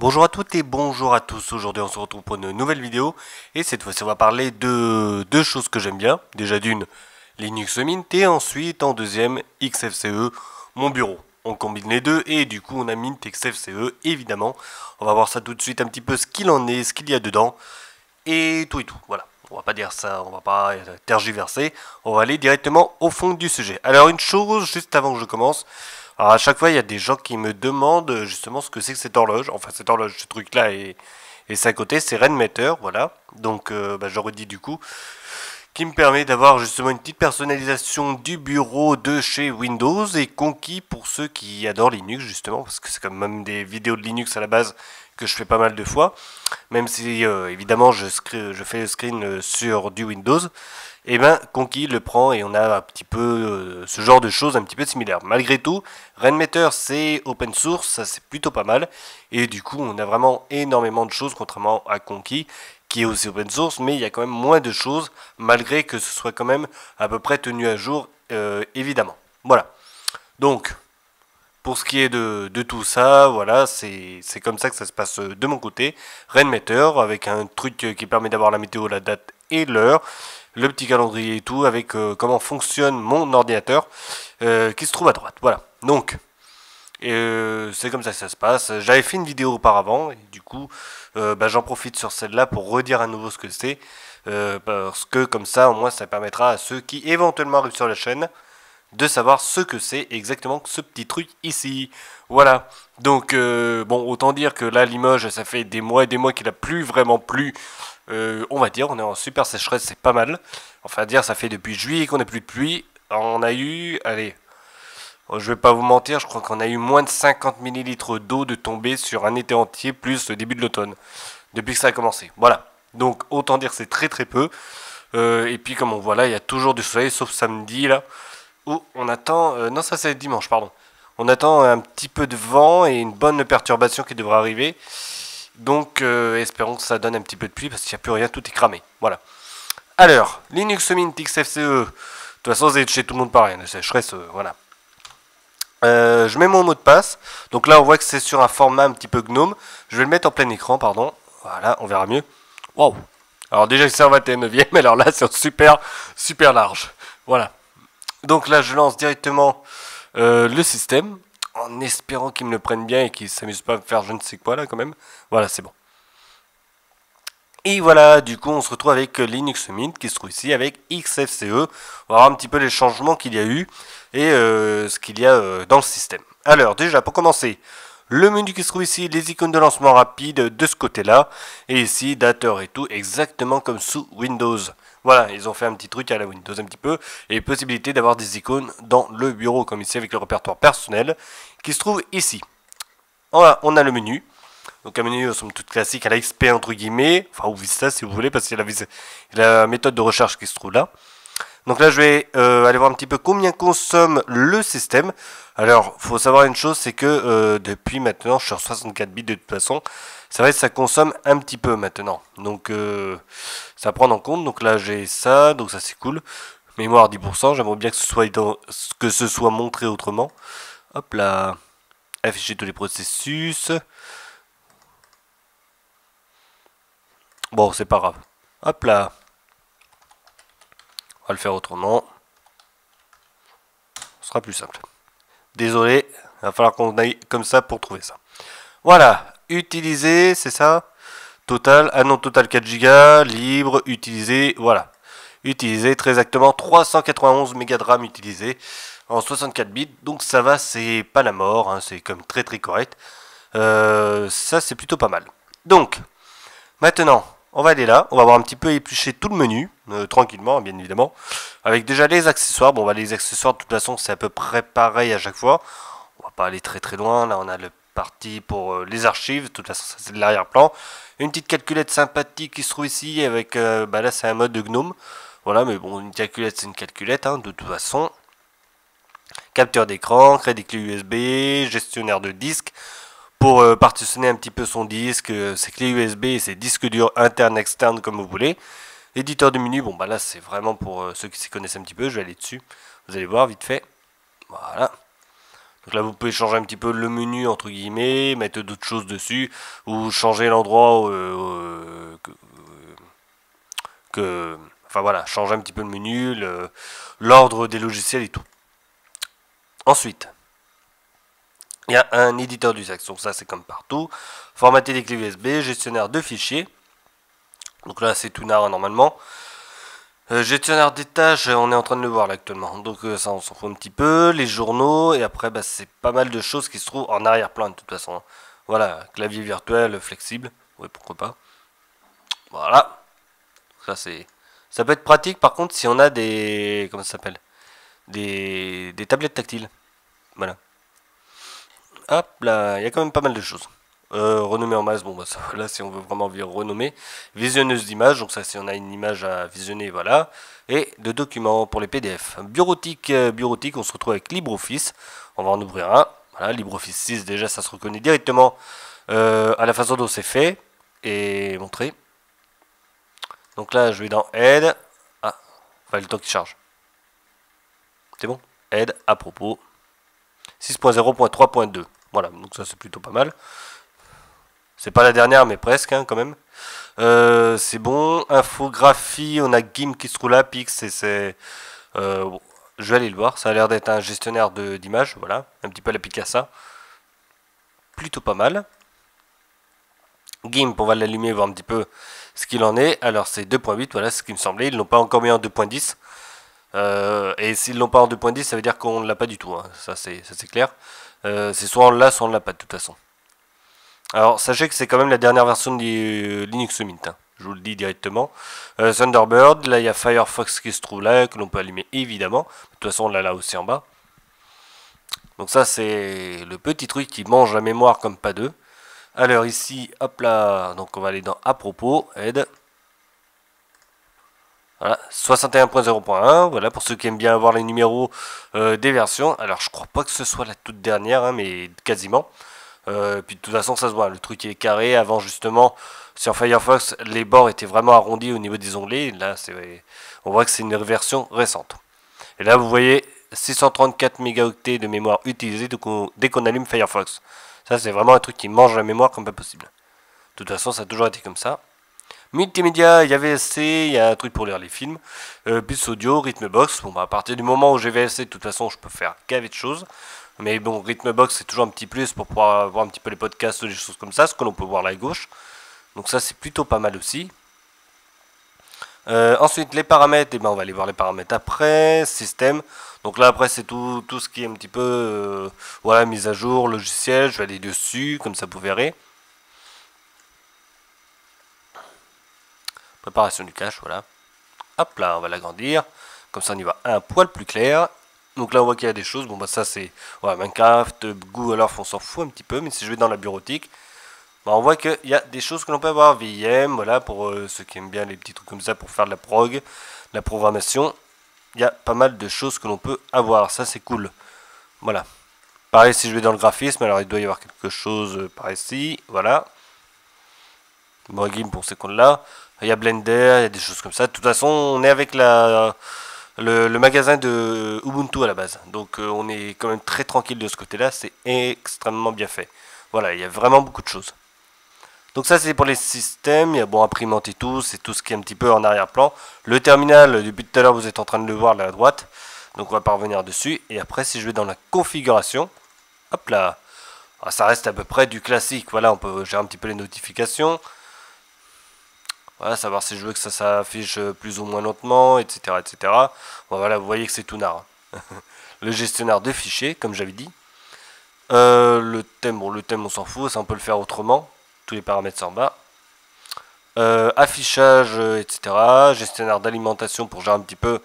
Bonjour à toutes et bonjour à tous, aujourd'hui on se retrouve pour une nouvelle vidéo et cette fois-ci on va parler de deux choses que j'aime bien. Déjà d'une Linux Mint et ensuite en deuxième XFCE, mon bureau. On combine les deux et du coup on a Mint XFCE évidemment. On va voir ça tout de suite un petit peu ce qu'il en est, ce qu'il y a dedans et tout. Voilà, on va pas dire ça, on va pas tergiverser, on va aller directement au fond du sujet. Alors une chose juste avant que je commence. Alors à chaque fois, il y a des gens qui me demandent justement ce que c'est que cette horloge. Enfin, cette horloge, ce truc-là, et c'est à côté, c'est Rainmeter, voilà. Donc, j'aurais dit du coup, qui me permet d'avoir justement une petite personnalisation du bureau de chez Windows et conquis pour ceux qui adorent Linux, justement, parce que c'est quand même des vidéos de Linux à la base que je fais pas mal de fois, même si évidemment je fais le screen sur du Windows. Et ben Conquis le prend et on a un petit peu ce genre de choses un petit peu similaires. Malgré tout, Rainmeter c'est open source, ça c'est plutôt pas mal. Et du coup on a vraiment énormément de choses contrairement à Conquis qui est aussi open source, mais il y a quand même moins de choses malgré que ce soit quand même à peu près tenu à jour évidemment. Voilà. Donc pour ce qui est de tout ça, voilà, c'est comme ça que ça se passe de mon côté. Rainmeter avec un truc qui permet d'avoir la météo, la date et l'heure, le petit calendrier et tout, avec comment fonctionne mon ordinateur qui se trouve à droite. Voilà. Donc, c'est comme ça que ça se passe. J'avais fait une vidéo auparavant et du coup, j'en profite sur celle-là pour redire à nouveau ce que c'est. Parce que comme ça, au moins, ça permettra à ceux qui éventuellement arrivent sur la chaîne de savoir ce que c'est exactement ce petit truc ici. Voilà. Donc, bon, autant dire que là, Limoges, ça fait des mois et des mois qu'il n'a plus vraiment plu. On va dire, on est en super sécheresse, c'est pas mal. Enfin, dire, ça fait depuis juillet qu'on n'a plus de pluie. On a eu, allez, je vais pas vous mentir, je crois qu'on a eu moins de 50 millilitres d'eau de tombée sur un été entier, plus le début de l'automne, depuis que ça a commencé. Voilà. Donc, autant dire, c'est très très peu. Et puis, comme on voit là, il y a toujours du soleil, sauf samedi, là. Oh, on attend. Non, ça c'est dimanche, pardon. On attend un petit peu de vent et une bonne perturbation qui devrait arriver. Donc, espérons que ça donne un petit peu de pluie parce qu'il n'y a plus rien, tout est cramé. Voilà. Alors, Linux Mint XFCE. De toute façon, c'est chez tout le monde pareil. La sécheresse, voilà. Je mets mon mot de passe. Donc là, on voit que c'est sur un format un petit peu GNOME. Je vais le mettre en plein écran, pardon. Voilà, on verra mieux. Waouh! Alors, déjà, c'est en 21 e alors là, c'est super, super large. Voilà. Donc là, je lance directement le système en espérant qu'il me le prenne bien et qu'il ne s'amuse pas à me faire je ne sais quoi là quand même. Voilà, c'est bon. Et voilà, du coup, on se retrouve avec Linux Mint qui se trouve ici avec XFCE. On va voir un petit peu les changements qu'il y a eu et ce qu'il y a dans le système. Alors, déjà, pour commencer, le menu qui se trouve ici, les icônes de lancement rapide de ce côté-là. Et ici, date, heure et tout, exactement comme sous Windows. Voilà, ils ont fait un petit truc à la Windows un petit peu. Et possibilité d'avoir des icônes dans le bureau, comme ici avec le répertoire personnel, qui se trouve ici. Voilà, on a le menu. Donc un menu somme toute classique à la XP entre guillemets, enfin ou Vista si vous voulez, parce qu'il y a la méthode de recherche qui se trouve là. Donc là, je vais aller voir un petit peu combien consomme le système. Alors, faut savoir une chose, c'est que depuis maintenant, je suis sur 64 bits de toute façon. C'est vrai que ça consomme un petit peu maintenant. Donc, ça prend en compte. Donc là, j'ai ça, donc ça c'est cool. Mémoire 10%, j'aimerais bien que ce soit montré autrement. Hop là, afficher tous les processus. Bon, c'est pas grave. Hop là. On va le faire autrement. Ce sera plus simple. Désolé, il va falloir qu'on aille comme ça pour trouver ça. Voilà, utiliser, c'est ça. Total, ah non, total 4 Go, libre, utiliser, voilà. Utiliser très exactement 391 mégas de RAM utilisés en 64 bits. Donc ça va, c'est pas la mort, hein, c'est comme très très correct. Ça c'est plutôt pas mal. Donc, maintenant, on va aller là, on va voir un petit peu éplucher tout le menu, tranquillement, bien évidemment, avec déjà les accessoires. Bon, les accessoires, de toute façon, c'est à peu près pareil à chaque fois. On va pas aller très très loin. Là, on a le parti pour les archives. De toute façon, ça c'est de l'arrière-plan. Une petite calculette sympathique qui se trouve ici avec, là, c'est un mode de GNOME. Voilà, mais bon, une calculette, c'est une calculette, hein, de toute façon. Capteur d'écran, crédit clé USB, gestionnaire de disque. Pour partitionner un petit peu son disque, ses clés USB et ses disques durs internes, externes, comme vous voulez. Éditeur de menu, bon là c'est vraiment pour ceux qui s'y connaissent un petit peu, je vais aller dessus. Vous allez voir vite fait. Voilà. Donc là, vous pouvez changer un petit peu le menu, entre guillemets, mettre d'autres choses dessus, ou changer l'endroit enfin voilà, changer un petit peu le menu, l'ordre des logiciels et tout. Ensuite, il y a un éditeur du texte, donc ça c'est comme partout. Formater des clés USB, gestionnaire de fichiers. Donc là c'est tout normalement. Gestionnaire des tâches, on est en train de le voir là actuellement. Donc ça on s'en fout un petit peu. Les journaux, et après bah, c'est pas mal de choses qui se trouvent en arrière-plan de toute façon. Voilà, clavier virtuel flexible. Oui, pourquoi pas. Voilà. Ça peut être pratique par contre si on a des. Comment ça s'appelle, des tablettes tactiles. Voilà. Hop là, il y a quand même pas mal de choses. Renommer en masse, bon bah ça, là si on veut vraiment renommer. Visionneuse d'images, donc ça si on a une image à visionner, voilà. Et de documents pour les PDF. Bureautique, bureautique, on se retrouve avec LibreOffice. On va en ouvrir un. Voilà, LibreOffice 6 déjà ça se reconnaît directement à la façon dont c'est fait et montré. Donc là je vais dans Aide. Ah, enfin le temps qui charge. C'est bon. Aide à propos. 6.0.3.2. Voilà, donc ça c'est plutôt pas mal. C'est pas la dernière, mais presque hein, quand même. C'est bon. Infographie, on a GIMP qui se trouve là, Pix, et c'est. Bon, je vais aller le voir. Ça a l'air d'être un gestionnaire d'images, voilà. Un petit peu la Picasa. Plutôt pas mal. GIMP, on va l'allumer, voir un petit peu ce qu'il en est. Alors c'est 2.8, voilà ce qui me semblait. Ils l'ont pas encore mis en 2.10. Et s'ils l'ont pas en 2.10, ça veut dire qu'on ne l'a pas du tout. Hein. Ça c'est clair. C'est soit on l'a, soit on ne l'a pas de toute façon. Alors, sachez que c'est quand même la dernière version de Linux Mint, hein. Je vous le dis directement. Thunderbird, là il y a Firefox qui se trouve là, que l'on peut allumer évidemment. De toute façon, on l'a là aussi en bas. Donc ça, c'est le petit truc qui mange la mémoire comme pas deux. Alors ici, hop là, donc on va aller dans à propos, aide. Voilà, 61.0.1, voilà, pour ceux qui aiment bien avoir les numéros des versions. Alors, je crois pas que ce soit la toute dernière, hein, mais quasiment. Puis de toute façon ça se voit, le truc est carré. Avant justement sur Firefox les bords étaient vraiment arrondis au niveau des onglets. Là on voit que c'est une version récente. Et là vous voyez 634 mégaoctets de mémoire utilisée dès qu'on allume Firefox. Ça c'est vraiment un truc qui mange la mémoire comme pas possible. De toute façon ça a toujours été comme ça. Multimédia, il y a VSC, il y a un truc pour lire les films. Bus audio, Rhythmbox. Bon bah à partir du moment où j'ai VSC, de toute façon je peux faire gaver de choses. Mais bon, Rhythmbox c'est toujours un petit plus pour pouvoir voir un petit peu les podcasts ou des choses comme ça, ce que l'on peut voir là à gauche. Donc ça c'est plutôt pas mal aussi. Ensuite les paramètres, et ben on va aller voir les paramètres après. Système. Donc là après c'est tout ce qui est un petit peu voilà, mise à jour, logiciel. Je vais aller dessus, comme ça vous verrez. Préparation du cache, voilà. Hop là, on va l'agrandir. Comme ça on y va un poil plus clair. Donc là on voit qu'il y a des choses, bon bah ça c'est voilà, Minecraft, Google Earth on s'en fout un petit peu, mais si je vais dans la bureautique, bah on voit qu'il y a des choses que l'on peut avoir, VIM, voilà, pour ceux qui aiment bien les petits trucs comme ça pour faire de la prog, de la programmation, il y a pas mal de choses que l'on peut avoir, ça c'est cool, voilà. Pareil si je vais dans le graphisme, alors il doit y avoir quelque chose par ici, voilà. Bon, GIMP pour ces comptes-là, il y a Blender, il y a des choses comme ça, de toute façon on est avec le magasin de Ubuntu à la base. Donc on est quand même très tranquille de ce côté-là, c'est extrêmement bien fait. Voilà, il y a vraiment beaucoup de choses. Donc ça c'est pour les systèmes, il y a bon imprimante et tout, c'est tout ce qui est un petit peu en arrière-plan. Le terminal, depuis tout à l'heure vous êtes en train de le voir là à droite, donc on va pas revenir dessus. Et après si je vais dans la configuration, hop là, ça reste à peu près du classique, voilà, on peut gérer un petit peu les notifications. Voilà, savoir si je veux que ça s'affiche plus ou moins lentement, etc. etc. Bon, voilà, vous voyez que c'est tout nard. Le gestionnaire de fichiers, comme j'avais dit. Le thème, bon, le thème on s'en fout, ça on peut le faire autrement. Tous les paramètres sont en bas. Affichage, etc. Gestionnaire d'alimentation pour gérer un petit peu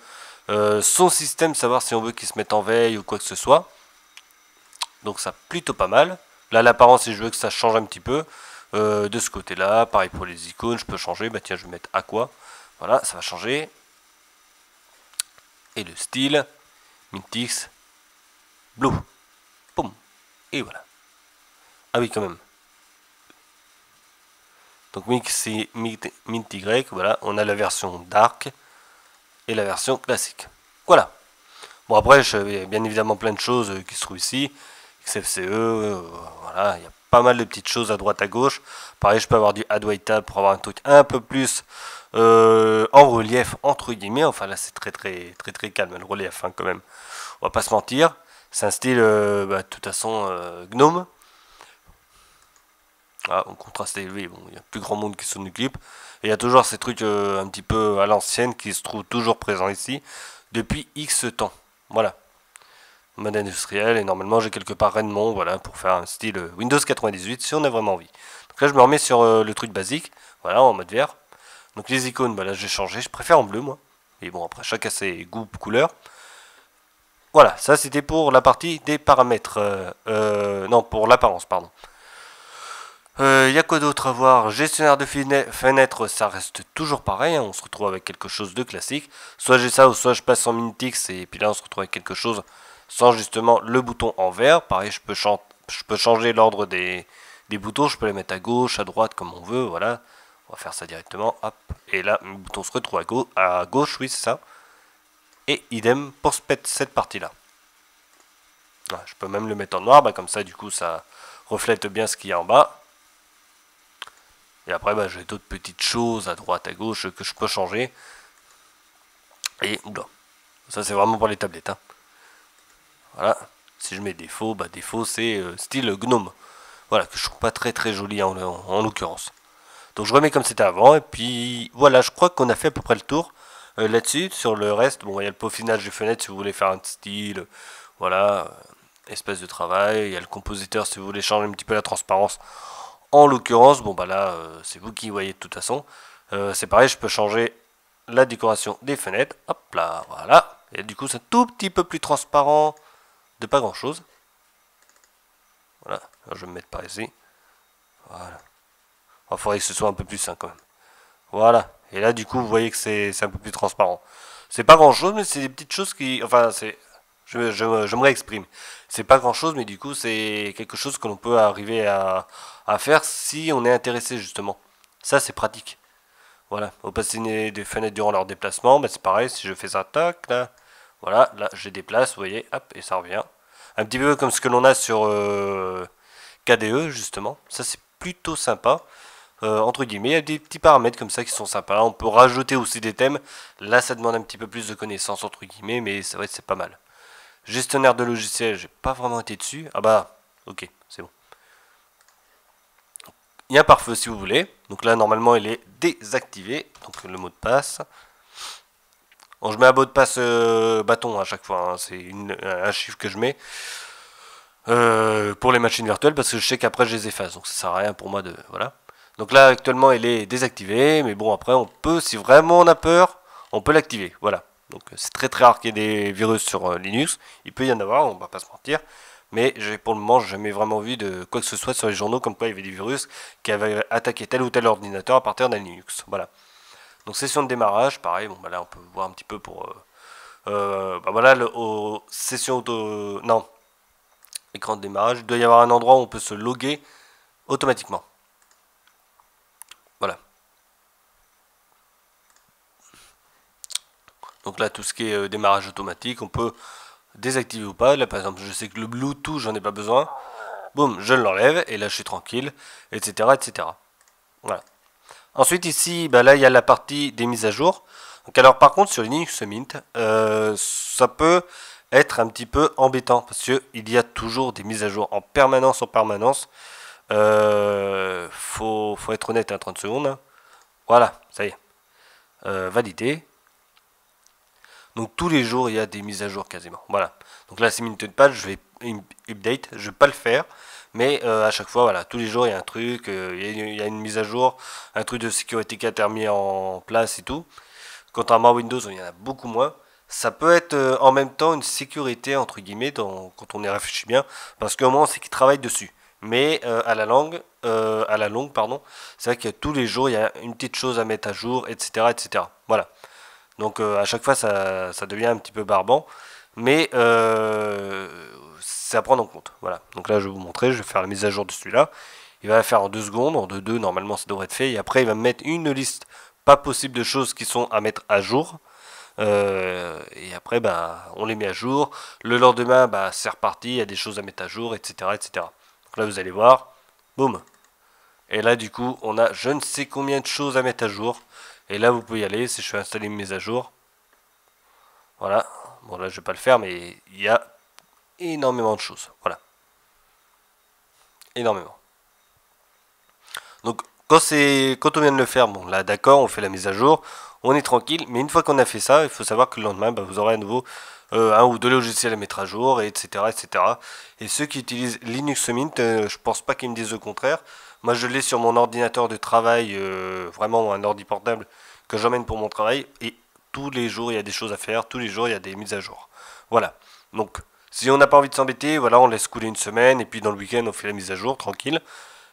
son système, savoir si on veut qu'il se mette en veille ou quoi que ce soit. Donc ça plutôt pas mal. Là l'apparence, si je veux que ça change un petit peu. De ce côté là, pareil pour les icônes, je peux changer, bah tiens je vais mettre Aqua, voilà ça va changer, et le style, Mintix, Blue, boum, et voilà, ah oui quand même, donc Mint Y, voilà, on a la version Dark, et la version classique, voilà, bon après il y a bien évidemment plein de choses qui se trouvent ici, XFCE, voilà, il y a pas mal de petites choses à droite à gauche. Pareil, je peux avoir du add white tab pour avoir un truc un peu plus en relief entre guillemets. Enfin là c'est très calme le relief hein, quand même. On va pas se mentir. C'est un style de toute façon gnome. Ah, en contraste élevé, bon, il y a plus grand monde qui s'en occupe. Et il y a toujours ces trucs un petit peu à l'ancienne qui se trouvent toujours présents ici depuis X temps. Voilà. Mode industriel et normalement j'ai quelque part Redmond, voilà, pour faire un style Windows 98 si on a vraiment envie. Donc là je me remets sur le truc basique, voilà, en mode vert. Donc les icônes, bah là j'ai changé, je préfère en bleu moi. Et bon après chacun ses goûts couleurs. Voilà, ça c'était pour la partie des paramètres. Non, pour l'apparence, pardon. Y a quoi d'autre à voir? Gestionnaire de fenêtres, ça reste toujours pareil, hein, on se retrouve avec quelque chose de classique. Soit j'ai ça, ou soit je passe en Minitix, et puis là on se retrouve avec quelque chose sans justement le bouton en vert. Pareil, je peux changer l'ordre des boutons, je peux les mettre à gauche, à droite, comme on veut, voilà. On va faire ça directement, hop. Et là, le bouton se retrouve à gauche, oui, c'est ça. Et idem pour cette partie-là. Ouais, je peux même le mettre en noir, bah, comme ça, du coup, ça reflète bien ce qu'il y a en bas. Et après, bah, j'ai d'autres petites choses à droite, à gauche que je peux changer. Et, oula, ça c'est vraiment pour les tablettes. Hein. Voilà, si je mets défaut, bah défaut c'est style gnome. Voilà, que je trouve pas très joli en l'occurrence. Donc je remets comme c'était avant, et puis voilà, je crois qu'on a fait à peu près le tour là-dessus. Sur le reste, bon, il y a le peaufinage des fenêtres si vous voulez faire un style, voilà, espace de travail. Il y a le compositeur si vous voulez changer un petit peu la transparence. En l'occurrence, bon bah là, c'est vous qui voyez de toute façon. C'est pareil, je peux changer la décoration des fenêtres. Hop là, voilà. Et du coup, c'est un tout petit peu plus transparent de pas grand chose. Voilà, alors, je vais me mettre par ici. Voilà. Il faudrait que ce soit un peu plus sain quand même. Voilà. Et là, du coup, vous voyez que c'est un peu plus transparent. C'est pas grand chose, mais c'est des petites choses qui. Enfin, c'est. Je me réexprime. C'est pas grand chose, mais du coup, c'est quelque chose que l'on peut arriver à faire si on est intéressé, justement. Ça, c'est pratique. Voilà. Au passer des fenêtres durant leur déplacement, bah, c'est pareil. Si je fais ça, tac, là. Voilà, là, je déplace, vous voyez, hop, et ça revient. Un petit peu comme ce que l'on a sur KDE, justement. Ça, c'est plutôt sympa. Entre guillemets, il y a des petits paramètres comme ça qui sont sympas. On peut rajouter aussi des thèmes. Là, ça demande un petit peu plus de connaissances, entre guillemets, mais c'est vrai que c'est pas mal. Gestionnaire de logiciels, j'ai pas vraiment été dessus. Ah bah, ok, c'est bon. Il y a un pare-feu si vous voulez. Donc là, normalement, il est désactivé. Donc le mot de passe. Bon, je mets un mot de passe bâton à chaque fois. Hein. C'est un chiffre que je mets pour les machines virtuelles parce que je sais qu'après, je les efface. Donc ça sert à rien pour moi de... Voilà. Donc là, actuellement, il est désactivé. Mais bon, après, on peut, si vraiment on a peur, on peut l'activer. Voilà. Donc c'est très rare qu'il y ait des virus sur Linux. Il peut y en avoir, on va pas se mentir. Mais j'ai pour le moment jamais vraiment vu de quoi que ce soit sur les journaux comme quoi il y avait des virus qui avaient attaqué tel ou tel ordinateur à partir d'un Linux. Voilà. Donc session de démarrage, pareil. Bon, bah là on peut voir un petit peu pour. Bah voilà, session de. Non. Écran de démarrage. Il doit y avoir un endroit où on peut se loguer automatiquement. Voilà. Donc là, tout ce qui est démarrage automatique, on peut désactiver ou pas. Là, par exemple, je sais que le Bluetooth, j'en ai pas besoin. Boum, je l'enlève et là, je suis tranquille, etc., etc. Voilà. Ensuite, ici, bah là, il y a la partie des mises à jour. Donc, alors, par contre, sur Linux Mint, ça peut être un petit peu embêtant parce qu'il y a toujours des mises à jour en permanence, faut être honnête, hein, 30 secondes. Voilà, ça y est. Validé. Donc tous les jours, il y a des mises à jour quasiment. Voilà. Donc là, c'est Minted Patch, je vais update, je vais pas le faire. Mais à chaque fois, voilà, tous les jours, il y a un truc, il y a une mise à jour, un truc de sécurité qui a été mis en place et tout. Contrairement à Windows, il y en a beaucoup moins. Ça peut être en même temps une sécurité, entre guillemets, quand on y réfléchit bien, parce qu'au moins, on sait qu'ils travaillent dessus. Mais à la longue, pardon, c'est vrai que tous les jours, il y a une petite chose à mettre à jour, etc., etc. Voilà. Donc à chaque fois ça devient un petit peu barbant, mais c'est à prendre en compte. Voilà. Donc là je vais vous montrer, je vais faire la mise à jour de celui-là. Il va la faire en 2 secondes, en 2 normalement ça devrait être fait. Et après il va me mettre une liste pas possible de choses qui sont à mettre à jour. Et après, bah, on les met à jour. Le lendemain, bah, c'est reparti, il y a des choses à mettre à jour, etc., etc. Donc là, vous allez voir, boum. Et là, du coup, on a je ne sais combien de choses à mettre à jour. Et là, vous pouvez y aller, si je fais installer une mise à jour. Voilà. Bon, là, je vais pas le faire, mais il y a énormément de choses. Voilà. Énormément. Donc, quand on vient de le faire, bon, là, d'accord, on fait la mise à jour. On est tranquille. Mais une fois qu'on a fait ça, il faut savoir que le lendemain, bah, vous aurez à nouveau un ou deux logiciels à mettre à jour, et etc., etc. Et ceux qui utilisent Linux Mint, je pense pas qu'ils me disent le contraire. Moi, je l'ai sur mon ordinateur de travail, vraiment un ordi portable que j'emmène pour mon travail. Et tous les jours, il y a des choses à faire. Tous les jours, il y a des mises à jour. Voilà. Donc, si on n'a pas envie de s'embêter, voilà, on laisse couler une semaine. Et puis, dans le week-end, on fait la mise à jour, tranquille.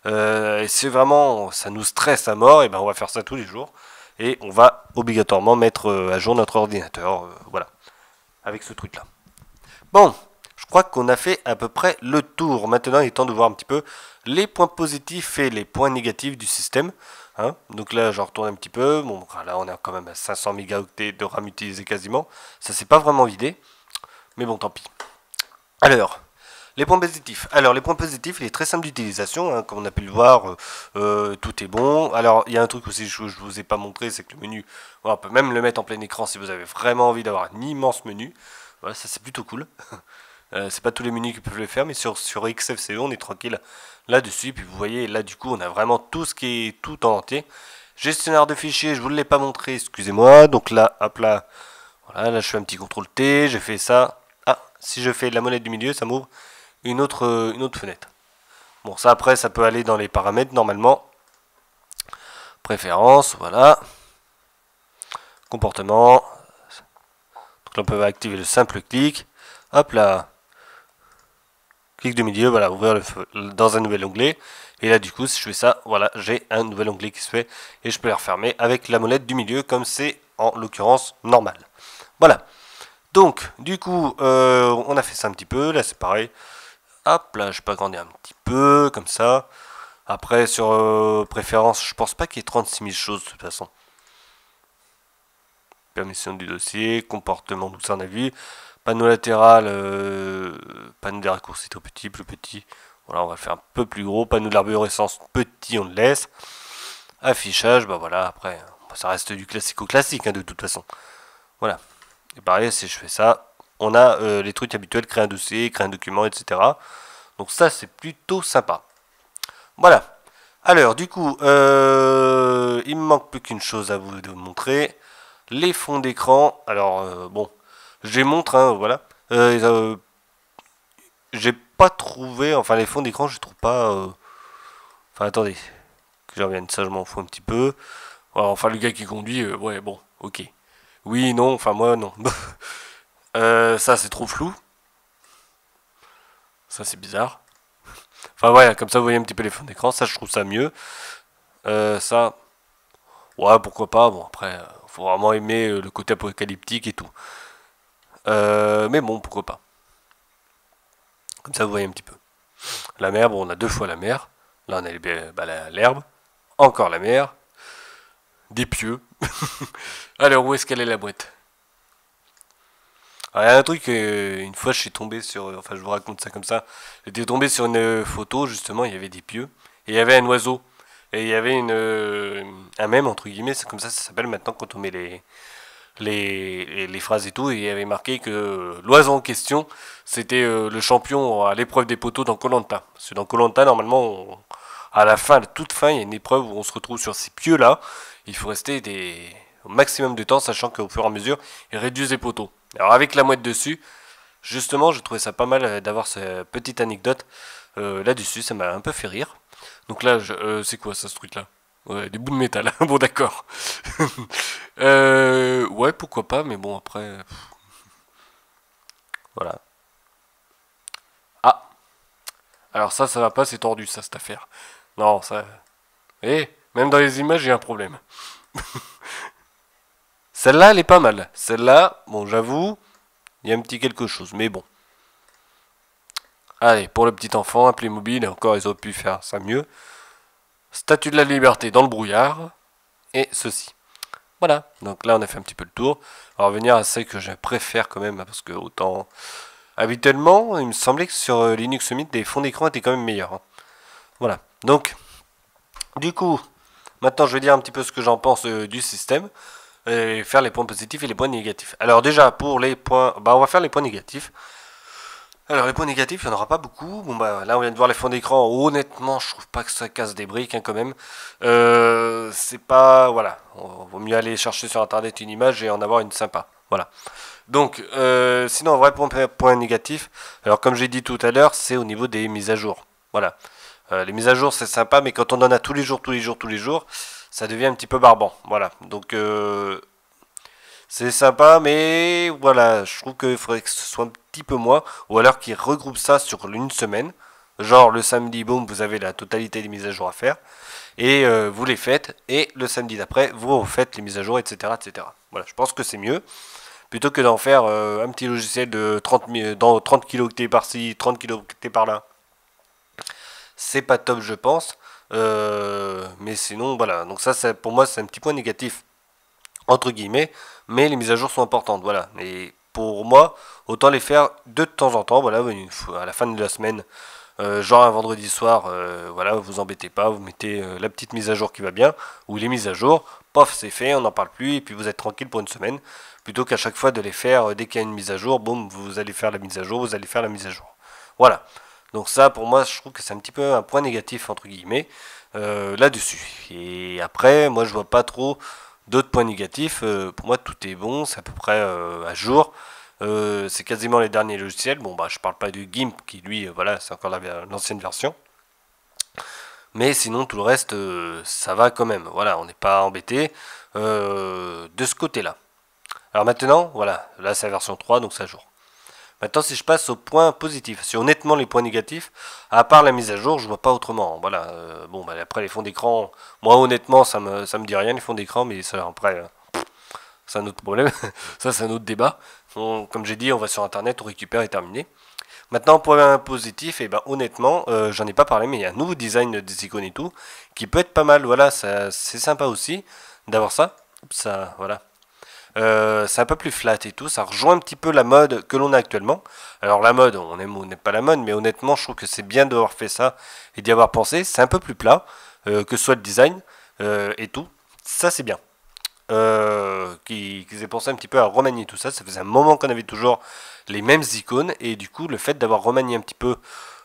Et c'est vraiment, ça nous stresse à mort. Et ben, on va faire ça tous les jours. Et on va obligatoirement mettre à jour notre ordinateur. Voilà. Avec ce truc-là. Bon, je crois qu'on a fait à peu près le tour. Maintenant, il est temps de voir un petit peu les points positifs et les points négatifs du système. Hein. Donc là, je retourne un petit peu. Bon, là, on est quand même à 500 mégaoctets de RAM utilisé quasiment. Ça s'est pas vraiment vidé. Mais bon, tant pis. Alors, les points positifs. Alors, les points positifs, il est très simple d'utilisation. Hein, comme on a pu le voir, tout est bon. Alors, il y a un truc aussi que je ne vous ai pas montré, c'est que le menu, on peut même le mettre en plein écran si vous avez vraiment envie d'avoir un immense menu. Voilà, ça c'est plutôt cool. C'est pas tous les menus qui peuvent le faire, mais sur XFCE, on est tranquille là-dessus. Puis vous voyez, là du coup, on a vraiment tout ce qui est tout en entier. Gestionnaire de fichiers, je vous l'ai pas montré, excusez-moi. Donc là, hop là, voilà, là je fais un petit contrôle T, j'ai fait ça. Ah, si je fais la molette du milieu, ça m'ouvre une autre fenêtre. Bon, ça après, ça peut aller dans les paramètres normalement. Préférences, voilà. Comportement. Donc là, on peut activer le simple clic. Hop là. Clic de milieu, voilà, ouvrir dans un nouvel onglet. Et là, du coup, si je fais ça, voilà, j'ai un nouvel onglet qui se fait. Et je peux les refermer avec la molette du milieu, comme c'est en l'occurrence normal. Voilà. Donc, du coup, on a fait ça un petit peu. Là, c'est pareil. Hop, là, je peux agrandir un petit peu, comme ça. Après, sur préférence, je pense pas qu'il y ait 36 000 choses, de toute façon. Permission du dossier, comportement, tout ça, on a vu. Panneau latéral, panneau des raccourcis trop petit, plus petit. Voilà, on va le faire un peu plus gros. Panneau de l'arborescence petit, on le laisse. Affichage, bah voilà, après, ça reste du classico-classique, hein, de toute façon. Voilà. Et pareil, si je fais ça, on a les trucs habituels, créer un dossier, créer un document, etc. Donc ça, c'est plutôt sympa. Voilà. Alors, du coup, il me manque plus qu'une chose à vous montrer. Les fonds d'écran. Alors, bon, je les montre, hein, voilà. J'ai pas trouvé, enfin les fonds d'écran, je trouve pas. Enfin, attendez, que je revienne, ça je m'en fous un petit peu. Alors, enfin, le gars qui conduit, ouais, bon, ok. Oui, non, enfin moi non. Ça c'est trop flou. Ça c'est bizarre. Enfin voilà, comme ça vous voyez un petit peu les fonds d'écran, ça je trouve ça mieux. Ça, ouais, pourquoi pas. Bon après, faut vraiment aimer le côté apocalyptique et tout. Mais bon, pourquoi pas. Comme ça vous voyez un petit peu. La mer, bon, on a deux fois la mer. Là on a l'herbe. Encore la mer. Des pieux. Alors où est-ce qu'elle est la boîte? Alors, il y a un truc, une fois je suis tombé sur, enfin je vous raconte ça comme ça, j'étais tombé sur une photo justement, il y avait des pieux, et il y avait un oiseau, et il y avait un mème entre guillemets, c'est comme ça s'appelle maintenant quand on met les phrases et tout, et il y avait marqué que l'oiseau en question, c'était le champion à l'épreuve des poteaux dans koh. Parce que dans koh normalement, à la fin, à la toute fin, il y a une épreuve où on se retrouve sur ces pieux-là, il faut rester au maximum de temps, sachant qu'au fur et à mesure, ils réduisent les poteaux. Alors avec la mouette dessus, justement, je trouvais ça pas mal d'avoir cette petite anecdote là-dessus, ça m'a un peu fait rire. Donc là, c'est quoi ça, ce truc-là? Ouais, des bouts de métal. Bon, d'accord. Ouais, pourquoi pas, mais bon, après... Voilà. Ah, alors ça va pas, c'est tordu, ça, cette affaire. Non, ça... Eh, même dans les images, il y a un problème. Celle-là, elle est pas mal. Celle-là, bon, j'avoue, il y a un petit quelque chose, mais bon. Allez, pour le petit enfant, un Playmobil, et encore, ils auraient pu faire ça mieux. Statue de la liberté dans le brouillard, et ceci. Voilà, donc là on a fait un petit peu le tour. On va revenir à celle que je préfère quand même, parce que autant... Habituellement, il me semblait que sur Linux Mint, les fonds d'écran étaient quand même meilleurs. Hein. Voilà, donc, du coup, maintenant je vais dire un petit peu ce que j'en pense du système, et faire les points positifs et les points négatifs. Alors déjà, pour les points... Bah on va faire les points négatifs. Alors les points négatifs, il n'y en aura pas beaucoup. Bon bah là on vient de voir les fonds d'écran. Honnêtement, je trouve pas que ça casse des briques hein, quand même. C'est pas... Voilà. Vaut mieux aller chercher sur internet une image et en avoir une sympa. Voilà. Donc, sinon, un vrai point négatif, alors comme j'ai dit tout à l'heure, c'est au niveau des mises à jour. Voilà. Les mises à jour, c'est sympa, mais quand on en a tous les jours, ça devient un petit peu barbant. Voilà. Donc, c'est sympa, mais voilà, je trouve qu'il faudrait que ce soit un petit peu moins, ou alors qu'ils regroupent ça sur une semaine. Genre, le samedi, boum, vous avez la totalité des mises à jour à faire, et vous les faites, et le samedi d'après, vous faites les mises à jour, etc., etc. Voilà, je pense que c'est mieux. Plutôt que d'en faire un petit logiciel de 30 kilooctets par-ci, 30 kilooctets par-là. C'est pas top, je pense. Mais sinon, voilà. Donc ça, pour moi, c'est un petit point négatif, entre guillemets. Mais les mises à jour sont importantes, voilà. Et pour moi, autant les faire de temps en temps, voilà, une fois, à la fin de la semaine. Genre un vendredi soir, voilà, vous embêtez pas, vous mettez la petite mise à jour qui va bien, ou les mises à jour, pof, c'est fait, on n'en parle plus, et puis vous êtes tranquille pour une semaine, plutôt qu'à chaque fois de les faire dès qu'il y a une mise à jour, boum, vous allez faire la mise à jour, vous allez faire la mise à jour. Voilà. Donc ça, pour moi, je trouve que c'est un petit peu un point négatif, entre guillemets, là-dessus. Et après, moi, je vois pas trop d'autres points négatifs. Pour moi, tout est bon, c'est à peu près à jour. C'est quasiment les derniers logiciels. Bon, bah, je parle pas du GIMP qui, lui, voilà, c'est encore l'ancienne version. Mais sinon, tout le reste, ça va quand même. Voilà, on n'est pas embêté de ce côté-là. Alors maintenant, voilà, là c'est la version 3, donc ça jour. Maintenant, si je passe aux points positifs, si honnêtement les points négatifs, à part la mise à jour, je vois pas autrement. Voilà, bon, bah, après les fonds d'écran, moi honnêtement, ça me dit rien les fonds d'écran, mais ça après, c'est un autre problème. Ça, c'est un autre débat. Comme j'ai dit, on va sur internet, on récupère et terminé. Maintenant, point positif, et ben honnêtement, j'en ai pas parlé, mais il y a un nouveau design des icônes et tout, qui peut être pas mal. Voilà, c'est sympa aussi d'avoir ça. Ça, voilà. C'est un peu plus flat et tout, ça rejoint un petit peu la mode que l'on a actuellement. Alors la mode, on aime ou on n'aime pas la mode, mais honnêtement, je trouve que c'est bien d'avoir fait ça et d'y avoir pensé. C'est un peu plus plat, que ce soit le design et tout. Ça, c'est bien. Qu'ils aient pensé un petit peu à remanier tout ça. Ça faisait un moment qu'on avait toujours les mêmes icônes, et du coup, le fait d'avoir remanié un petit peu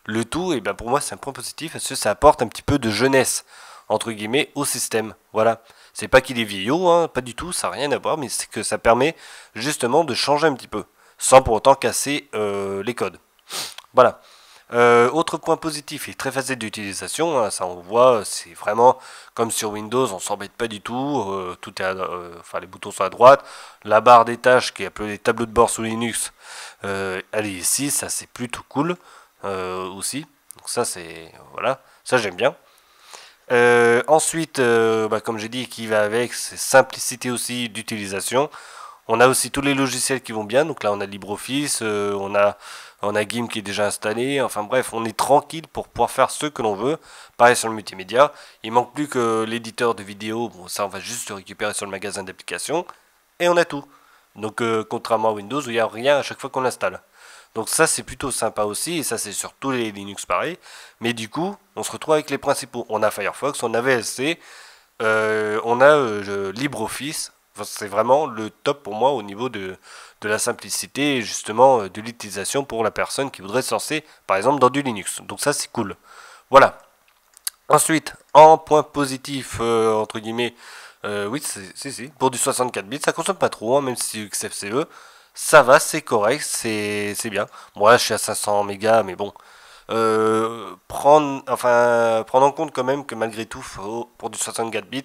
le tout, et ben pour moi, c'est un point positif parce que ça apporte un petit peu de jeunesse, entre guillemets, au système. Voilà. C'est pas qu'il est vieillot, hein, pas du tout, ça n'a rien à voir, mais c'est que ça permet justement de changer un petit peu, sans pour autant casser les codes. Voilà. Autre point positif, il est très facile d'utilisation, hein, ça on voit, c'est vraiment comme sur Windows, on s'embête pas du tout, tout est enfin les boutons sont à droite, la barre des tâches qui est appelée tableau de bord sous Linux, elle est ici, ça c'est plutôt cool aussi, donc ça c'est, voilà, ça j'aime bien. Ensuite, bah, comme j'ai dit, qui va avec, c'est simplicité aussi d'utilisation. On a aussi tous les logiciels qui vont bien. Donc là, on a LibreOffice, on a GIMP qui est déjà installé. Enfin bref, on est tranquille pour pouvoir faire ce que l'on veut. Pareil sur le multimédia. Il manque plus que l'éditeur de vidéo. Bon, ça, on va juste le récupérer sur le magasin d'applications. Et on a tout. Donc, contrairement à Windows où il n'y a rien à chaque fois qu'on l'installe. Donc ça, c'est plutôt sympa aussi. Et ça, c'est sur tous les Linux pareil. Mais du coup, on se retrouve avec les principaux. On a Firefox, on a VLC, on a LibreOffice. Enfin, c'est vraiment le top pour moi au niveau de la simplicité et justement de l'utilisation pour la personne qui voudrait se lancer, par exemple, dans du Linux. Donc ça, c'est cool. Voilà. Ensuite, en point positif, entre guillemets, oui, si, pour du 64 bits, ça consomme pas trop, hein, même si c'est XFCE, ça va, c'est correct, c'est bien. Moi, je suis à 500 mégas, mais bon, prendre en compte quand même que malgré tout, pour du 64 bits,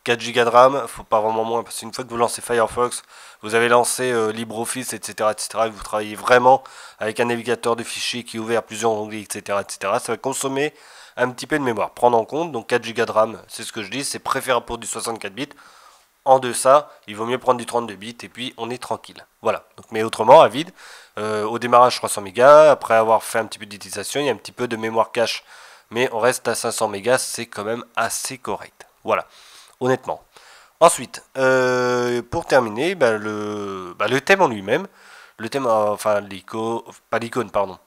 4 Go de RAM, faut pas vraiment moins, parce qu'une fois que vous lancez Firefox, vous avez lancé LibreOffice, etc., et vous travaillez vraiment avec un navigateur de fichiers qui est ouvert plusieurs onglets, etc., ça va consommer un petit peu de mémoire. Prendre en compte, donc 4 Go de RAM, c'est ce que je dis, c'est préférable pour du 64 bits. En deçà, il vaut mieux prendre du 32 bits et puis on est tranquille. Voilà. Donc, mais autrement, à vide, au démarrage 300 mégas, après avoir fait un petit peu d'utilisation, il y a un petit peu de mémoire cache, mais on reste à 500 mégas, c'est quand même assez correct. Voilà, honnêtement. Ensuite, pour terminer, le thème en lui-même, le thème, enfin l'icône, pas l'icône, pardon,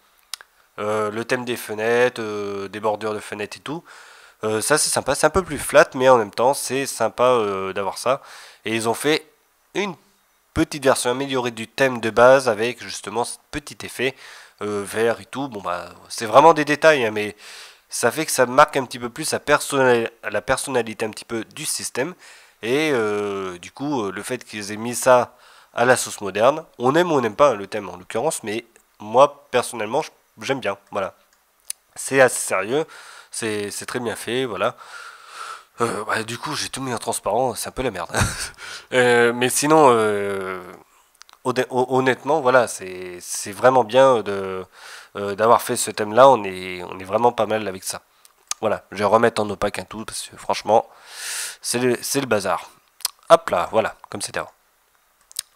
le thème des fenêtres, des bordures de fenêtres et tout, ça c'est sympa, c'est un peu plus flat, mais en même temps c'est sympa d'avoir ça. Et ils ont fait une petite version améliorée du thème de base avec justement ce petit effet vert et tout. Bon bah c'est vraiment des détails, hein, mais ça fait que ça marque un petit peu plus la personnalité un petit peu du système. Et du coup, le fait qu'ils aient mis ça à la sauce moderne, on aime ou on n'aime pas le thème en l'occurrence, mais moi personnellement j'aime bien. Voilà, c'est assez sérieux, c'est très bien fait, voilà. Du coup, j'ai tout mis en transparent, c'est un peu la merde. Mais sinon, honnêtement, voilà, c'est vraiment bien d'avoir fait ce thème-là. On est vraiment pas mal avec ça. Voilà, je vais remettre en opaque un tout parce que franchement, c'est le bazar. Hop là, voilà, comme c'était avant.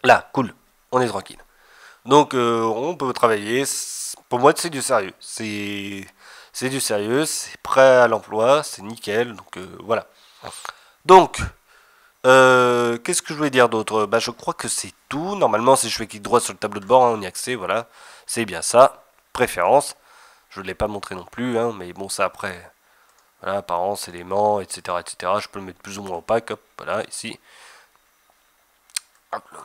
Là, cool, on est tranquille. Donc, on peut travailler. Pour moi, c'est du sérieux. C'est du sérieux, c'est prêt à l'emploi, c'est nickel. Donc, voilà. Donc, qu'est-ce que je voulais dire d'autre? Bah, je crois que c'est tout. Normalement, si je fais clic droit sur le tableau de bord, hein, on y a accès, voilà. C'est bien ça. Préférence. Je ne l'ai pas montré non plus, hein, mais bon, ça après. Voilà, apparence, éléments, etc., etc. Je peux le mettre plus ou moins opaque. Hop, voilà, ici. Hop là.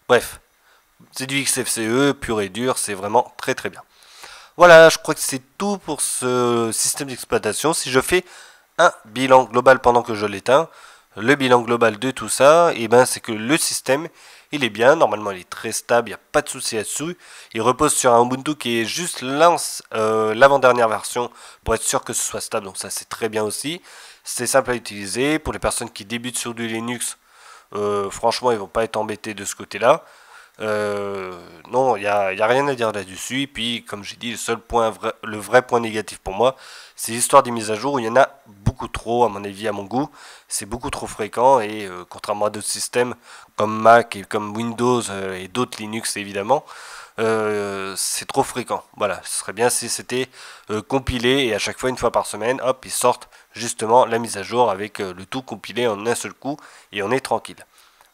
Bref, c'est du XFCE pur et dur. C'est vraiment très très bien. Voilà, je crois que c'est tout pour ce système d'exploitation. Si je fais un bilan global pendant que je l'éteins, le bilan global de tout ça, et ben c'est que le système, il est bien, normalement il est très stable, il n'y a pas de souci là-dessus. Il repose sur un Ubuntu qui est juste l'avant-dernière version pour être sûr que ce soit stable, donc ça c'est très bien aussi. C'est simple à utiliser, pour les personnes qui débutent sur du Linux, franchement ils vont pas être embêtés de ce côté-là. Non, y a rien à dire là-dessus. Et puis, comme j'ai dit, le vrai point négatif pour moi, c'est l'histoire des mises à jour où il y en a beaucoup trop, à mon avis, à mon goût. C'est beaucoup trop fréquent et contrairement à d'autres systèmes comme Mac et comme Windows et d'autres Linux évidemment, c'est trop fréquent. Voilà, ce serait bien si c'était compilé et à chaque fois, une fois par semaine, hop, ils sortent justement la mise à jour avec le tout compilé en un seul coup et on est tranquille.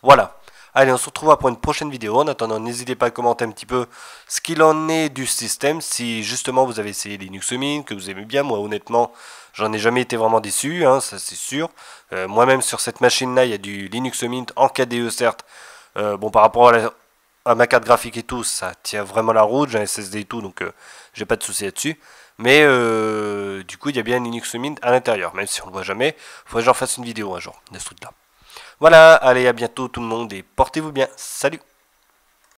Voilà. Allez, on se retrouvera pour une prochaine vidéo. En attendant, n'hésitez pas à commenter un petit peu ce qu'il en est du système. Si justement vous avez essayé Linux Mint, que vous aimez bien, moi honnêtement, j'en ai jamais été vraiment déçu, hein, ça c'est sûr. Moi-même sur cette machine-là, il y a du Linux Mint en KDE certes. Bon, par rapport à ma carte graphique et tout, ça tient vraiment la route. J'ai un SSD et tout, donc j'ai pas de souci là-dessus. Mais du coup, il y a bien un Linux Mint à l'intérieur, même si on le voit jamais. Faudrait que j'en fasse une vidéo un jour de ce truc-là. Voilà, allez, à bientôt tout le monde et portez-vous bien. Salut!